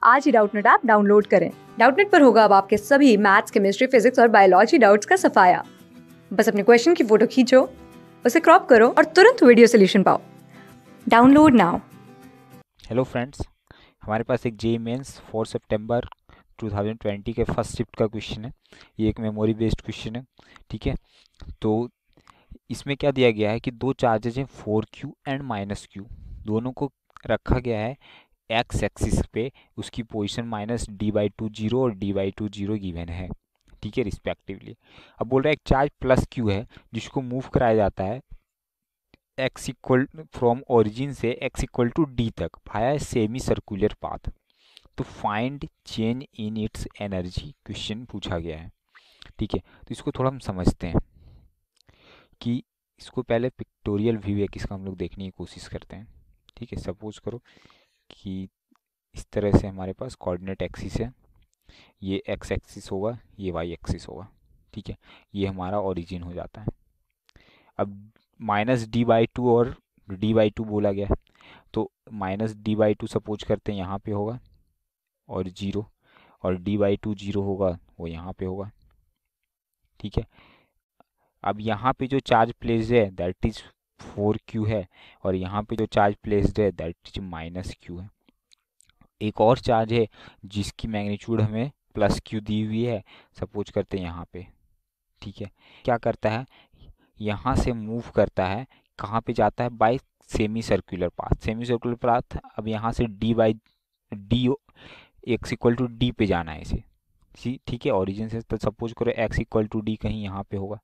आज ही Doubtnut app download करें। Doubtnut पर होगा अब आपके सभी मैथ्स, केमिस्ट्री, फिजिक्स और बायोलॉजी डाउट्स का सफाया। बस अपने क्वेश्चन की फोटो खींचो, उसे क्रॉप करो और तुरंत वीडियो सोल्यूशन पाओ। Download now. हेलो फ्रेंड्स, हमारे पास एक जेईई मेंस 4 सितंबर 2020 के फर्स्ट शिफ्ट का क्वेश्चन है। ये एक मेमोरी बेस्ड क्वेश्चन है, ठीक है। तो इसमें क्या दिया गया है कि दो चार्जेज हैं, 4q एंड -q। दोनों को रखा गया है एक्स एक्सिस पे, उसकी पोजीशन -d/2 0 और d/2 0 गिवन है, ठीक है, रिस्पेक्टिवली। अब बोल रहा है एक चार्ज +q है जिसको मूव कराया जाता है x इक्वल फ्रॉम ओरिजिन से x इक्वल टू d तक भाया सेमी सर्कुलर पाथ। तो find change in its energy question पूछा गया है, ठीक है। तो इसको थोड़ा हम समझते हैं कि इसको पहले पिक्टोरियल व्यू है किसका हम लोग देखने की कोशिश करते हैं, ठीक है। सपोज करो कि इस तरह से हमारे पास कोऑर्डिनेट एक्सिस है, ये एक्स एक्सिस होगा, ये वाई एक्सिस होगा, ठीक है। ये हमारा ओरिजिन हो जाता है। अब -d/2 और d/2 बोला गया है, तो -d/2 सपोज करते हैं यहाँ पे होगा और 0, और d/2 0 होगा वो यहाँ पे होगा, ठीक है। अब यहाँ पे जो चार्ज प्लेस्ड है दैट इज 4q है, और यहाँ पे जो चार्ज प्लेस्ड है दैट इज -q है। एक और चार्ज है जिसकी मैग्नीट्यूड हमें +q दी हुई है, सपोज करते हैं यहाँ पे, ठीक है। क्या करता है, यहाँ से मूव करता है, कहाँ पे जाता है, by semi circular path. Semi circular path, अब यहाँ से d x equal to D पे जाना है इसे, ठीक है, ओरिजिन से। तो सपोज करो एक्स इक्वल टू डी कहीं यहाँ पे होगा,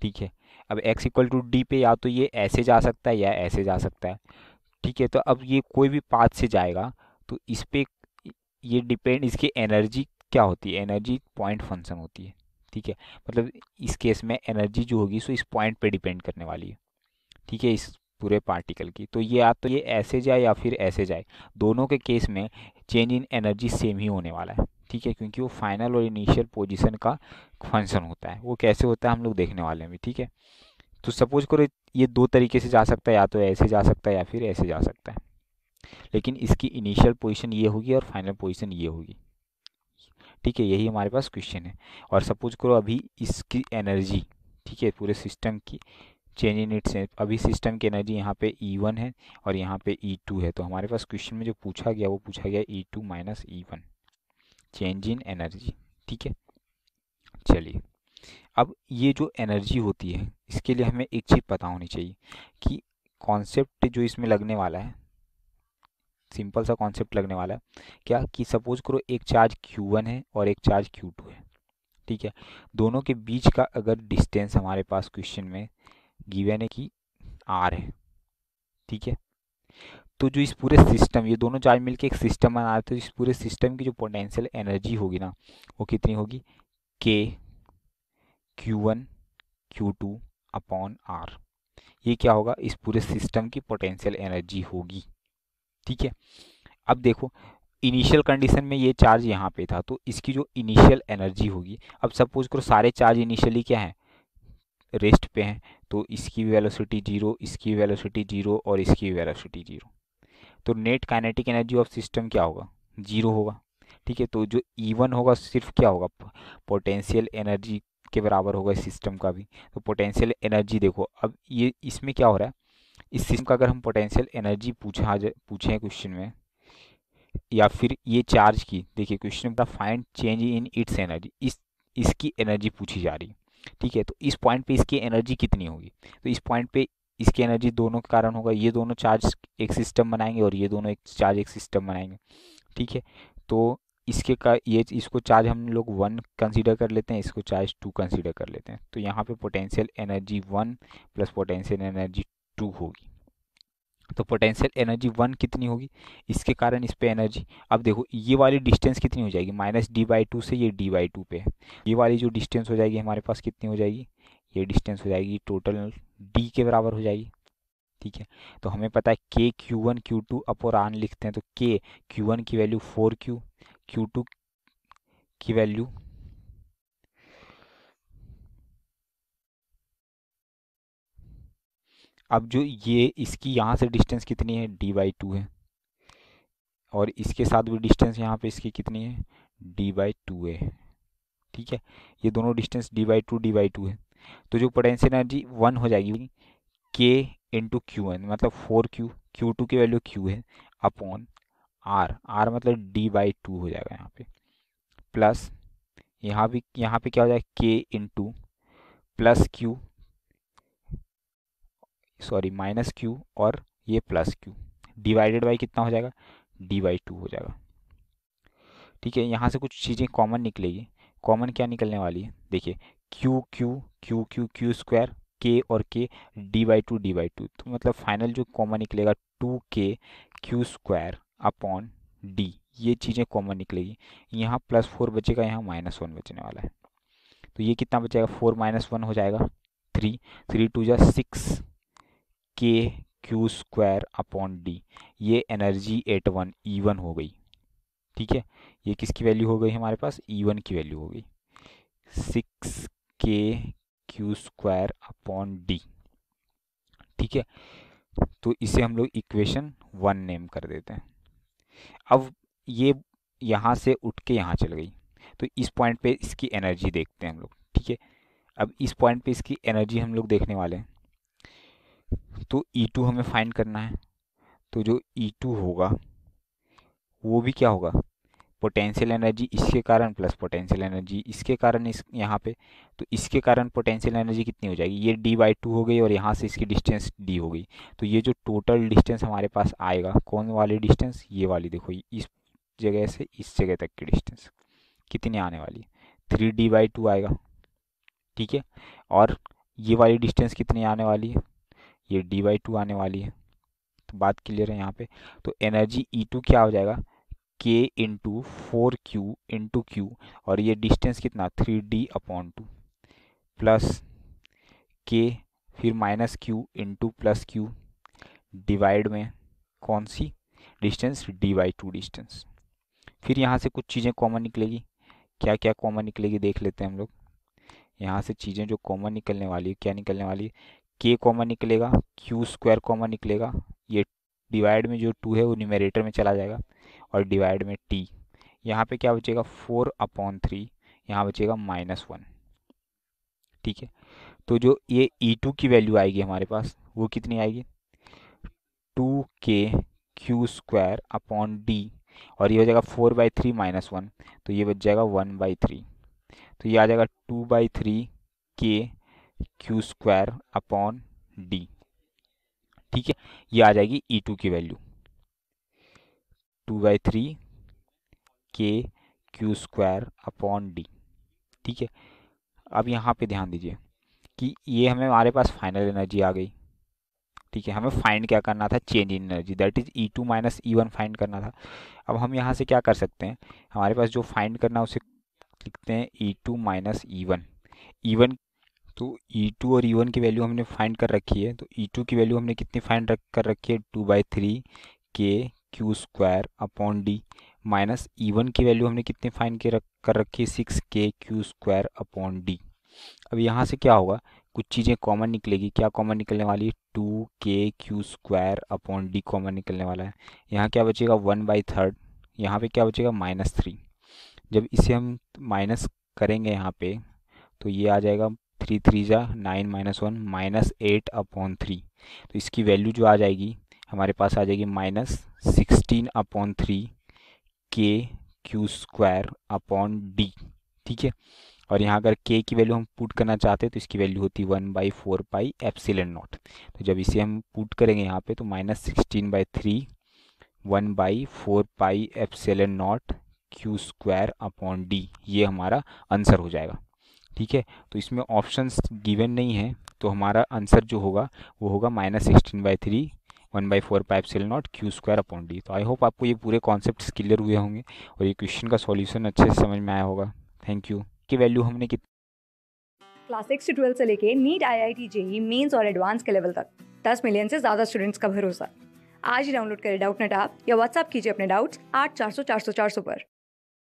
ठीक है। अब एक्स इक्वल टू डी पे या तो ये ऐसे जा सकता है या ऐसे जा सकता है, ठीक है। तो अब ये कोई भी पाथ से जाएगा तो इस पे ये डिपेंड, इसकी एनर्जी क्या होती है, एनर्जी पॉइंट फंक्शन होती है, ठीक है। मतलब इस केस में एनर्जी जो होगी सो इस पॉइंट पे डिपेंड करने वाली है, ठीक है, इस पूरे पार्टिकल की। तो ये या तो ये ऐसे जाए या फिर ऐसे जाए, दोनों के केस में चेंज इन एनर्जी सेम ही होने वाला है, ठीक है, क्योंकि वो फाइनल और इनिशियल पोजीशन का फंक्शन होता है। वो कैसे होता है हम लोग देखने वाले हैं, ठीक है। तो सपोज करो ये दो तरीके से जा सकता है, या तो ऐसे जा सकता है या फिर ऐसे जा सकता है, लेकिन इसकी इनिशियल पोजीशन ये होगी और फाइनल पोजीशन ये होगी, ठीक है। यही हमारे पास क्वेश्चन है। और सपोज करो अभी इसकी एनर्जी, ठीक है, पूरे सिस्टम की चेंज इन इट्स, अभी सिस्टम की एनर्जी यहाँ पे E1 है और यहाँ पे E2 है। तो हमारे पास क्वेश्चन में जो पूछा गया वो पूछा गया E2 - E1, change in energy, ठीक है। चलिए, अब ये जो एनर्जी होती है इसके लिए हमें एक चीज़ पता होनी चाहिए कि कॉन्सेप्ट जो इसमें लगने वाला है, सिंपल सा कॉन्सेप्ट लगने वाला है क्या, कि सपोज करो एक चार्ज Q1 है और एक चार्ज Q2 है, ठीक है। दोनों के बीच का अगर डिस्टेंस हमारे पास क्वेश्चन में गिवन है कि R है, ठीक है। तो जो इस पूरे सिस्टम, ये दोनों चार्ज मिलके एक सिस्टम बना रहे हैं, तो इस पूरे सिस्टम की जो पोटेंशियल एनर्जी होगी ना, वो कितनी होगी, k Q1 Q2 upon R। ये क्या होगा, इस पूरे सिस्टम की पोटेंशियल एनर्जी होगी, ठीक है। अब देखो इनिशियल कंडीशन में ये चार्ज यहाँ पे था, तो इसकी जो इनिशियल एनर्जी होगी, अब सपोज करो सारे चार्ज इनिशियली क्या है, रेस्ट पे हैं, तो इसकी वेलोसिटी 0, इसकी वेलोसिटी 0 और इसकी वेलोसिटी 0। तो net kinetic energy of system क्या होगा, 0 होगा, ठीक है। तो जो E1 होगा सिर्फ क्या होगा, पोटेंशियल एनर्जी के बराबर होगा इस सिस्टम का भी। तो पोटेंशियल एनर्जी देखो, अब ये इसमें क्या हो रहा है, इस सिस्टम का अगर हम पोटेंशियल एनर्जी पूछे क्वेश्चन में, या फिर ये चार्ज की, देखिए क्वेश्चन का find change in its energy, इसकी एनर्जी पूछी जा रही है, ठीक है। तो इस पॉइंट पे इसकी एनर्जी कितनी होगी, तो इस पॉइंट पे इसकी एनर्जी दोनों के कारण होगा, ये दोनों चार्ज एक सिस्टम बनाएंगे और ये दोनों एक चार्ज एक सिस्टम बनाएंगे, ठीक है। तो इसके का ये इसको चार्ज हम लोग 1 कंसीडर कर लेते हैं, इसको चार्ज 2 कंसीडर कर लेते हैं। तो यहाँ पे potential energy 1 plus potential energy 2 होगी। तो पोटेंशियल एनर्जी 1 कितनी होगी, इसके कारण इस पे एनर्जी, अब देखो ये वाली डिस्टेंस कितनी हो जाएगी, -d/2 से ये d/2 पे है, ये वाली जो डिस्टेंस हो जाएगी हमारे पास कितनी हो जाएगी, ये डिस्टेंस हो जाएगी टोटल d के बराबर हो जाएगी, ठीक है। तो हमें पता है k Q1 Q2 upon R लिखते हैं, तो k Q1 की वैल्यू 4q, Q2 की वैल्यू अब जो ये इसकी यहाँ से डिस्टेंस कितनी है, d/2 है। और इसके साथ भी डिस्टेंस यहाँ पे इसकी कितनी है, d/2 है। ठीक है, ये दोनों डिस्टेंस d/2 है। तो जो पोटेंशियल एनर्जी 1 हो जाएगी k इंटू क्यू एन, मतलब 4q, Q2 की वैल्यू q है, अपॉन r मतलब d/2 हो जाएगा यहाँ पे, प्लस यहाँ पे क्या हो जाएगा, k into plus q, sorry minus q, और ये प्लस q डिवाइडेड बाई कितना हो जाएगा, d/2 हो जाएगा। ठीक है, यहाँ से कुछ चीज़ें कॉमन निकलेगी। कॉमन क्या निकलने वाली है, देखिए Q Q Q Q Q square, के और के, d/2, तो मतलब फाइनल जो कॉमन निकलेगा 2k Q square upon D, ये चीज़ें कॉमन निकलेगी। यहाँ +4 बचेगा, यहाँ -1 बचने वाला है। तो ये कितना बचेगा, 4 - 1 हो जाएगा 3, 3 2 जा 6 k Q square upon D. ये एनर्जी एट 1 E1 हो गई। ठीक है, ये किसकी वैल्यू हो गई हमारे पास, E1 की वैल्यू हो गई, 6k Q square upon D. ठीक है, तो इसे हम लोग इक्वेशन 1 नेम कर देते हैं। अब ये यहाँ से उठ के यहाँ चल गई, तो इस पॉइंट पे इसकी एनर्जी देखते हैं हम लोग। ठीक है, अब इस पॉइंट पे इसकी एनर्जी हम लोग देखने वाले हैं। तो E2 हमें फाइंड करना है। तो जो E2 होगा वो भी क्या होगा, पोटेंशियल एनर्जी इसके कारण प्लस पोटेंशियल एनर्जी इसके कारण, इस यहाँ पे, तो इसके कारण पोटेंशियल एनर्जी कितनी हो जाएगी, ये d/2 हो गई, और यहाँ से इसकी डिस्टेंस d हो गई। तो ये जो टोटल डिस्टेंस हमारे पास आएगा, कौन वाली डिस्टेंस, ये वाली, देखो इस जगह से इस जगह तक की डिस्टेंस कितनी आने वाली है, 3d/2 आएगा। ठीक है, और ये वाली डिस्टेंस कितनी आने वाली है, ये d/2 आने वाली है। तो बात क्लियर है यहाँ पे। तो एनर्जी E2 क्या हो जाएगा, k into 4q into Q, और ये डिस्टेंस कितना 3d/2 प्लस k, फिर minus q into plus q, divide में कौन सी डिस्टेंस, d/2 डिस्टेंस। फिर यहाँ से कुछ चीज़ें कॉमन निकलेगी, क्या क्या कॉमन निकलेगी देख लेते हैं हम लोग। यहाँ से चीज़ें जो कॉमन निकलने वाली है, क्या निकलने वाली है, k कॉमन निकलेगा, क्यू स्क्वायर कॉमन निकलेगा, ये डिवाइड में जो 2 है वो न्यूमरेटर में चला जाएगा, और डिवाइड में t, यहाँ पे क्या बचेगा 4/3, यहाँ बचेगा -1। ठीक है, तो जो ये E2 की वैल्यू आएगी हमारे पास, वो कितनी आएगी, 2k Q square upon D, और ये हो जाएगा 4/3 -1, तो ये बच जाएगा 1/3। तो ये आ जाएगा 2/3 k Q square upon D. ठीक है, ये आ जाएगी E2 की value 2/3 k Q square upon D. ठीक है, अब यहाँ पे ध्यान दीजिए कि ये हमारे पास फाइनल एनर्जी आ गई। ठीक है, हमें फाइंड क्या करना था, change in energy, that is E2 - E1 find करना था। अब हम यहाँ से क्या कर सकते हैं, हमारे पास जो फाइंड करना है उसे लिखते हैं E2 - E1। E1, तो E2 और E1 की वैल्यू हमने फाइंड कर रखी है। तो E2 की वैल्यू हमने कितनी फाइंड कर रखी है, 2/3 k Q square upon D, minus E1 की वैल्यू हमने कितनी फाइंड कर रखी है, 6k Q square upon D. अब यहाँ से क्या होगा, कुछ चीज़ें कॉमन निकलेगी, क्या कॉमन निकलने वाली है, 2k Q square upon D common निकलने वाला है। यहाँ क्या बचेगा 1/3, यहाँ पे क्या बचेगा -3। जब इसे हम माइनस करेंगे यहाँ पे, तो ये आ जाएगा 3 3 जा 9 -1 -8/3। तो इसकी वैल्यू जो आ जाएगी हमारे पास आ जाएगी -16/3 k Q square upon D. ठीक है, और यहाँ अगर k की वैल्यू हम पुट करना चाहते हैं तो इसकी वैल्यू होती है 1/4 पाई एप्सिलॉन नॉट। तो जब इसे हम पुट करेंगे यहाँ पे, तो -16/3 1/4 pi epsilon not Q square upon D, ये हमारा आंसर हो जाएगा। ठीक है, तो इसमें ऑप्शंस गिवन नहीं है, तो हमारा आंसर जो होगा वो होगा -16/3 1/4 pi epsilon not Q square upon D. तो आई होप आपको ये पूरे कॉन्सेप्ट क्लियर हुए होंगे और ये क्वेश्चन का सॉल्यूशन अच्छे से समझ में आया होगा। Thank you. की वैल्यू हमने क्लास 6 से 12 से लेके नीट, IIT, JEE मेंस और एडवांस के लेवल तक 10 मिलियन से ज़्यादा स्टूडेंट्स का भरोसा। आज ही डाउनलोड करें डाउटनेट ऐप या व्हाट्सएप कीजिए अपने डाउट्स 8400 400 400 पर।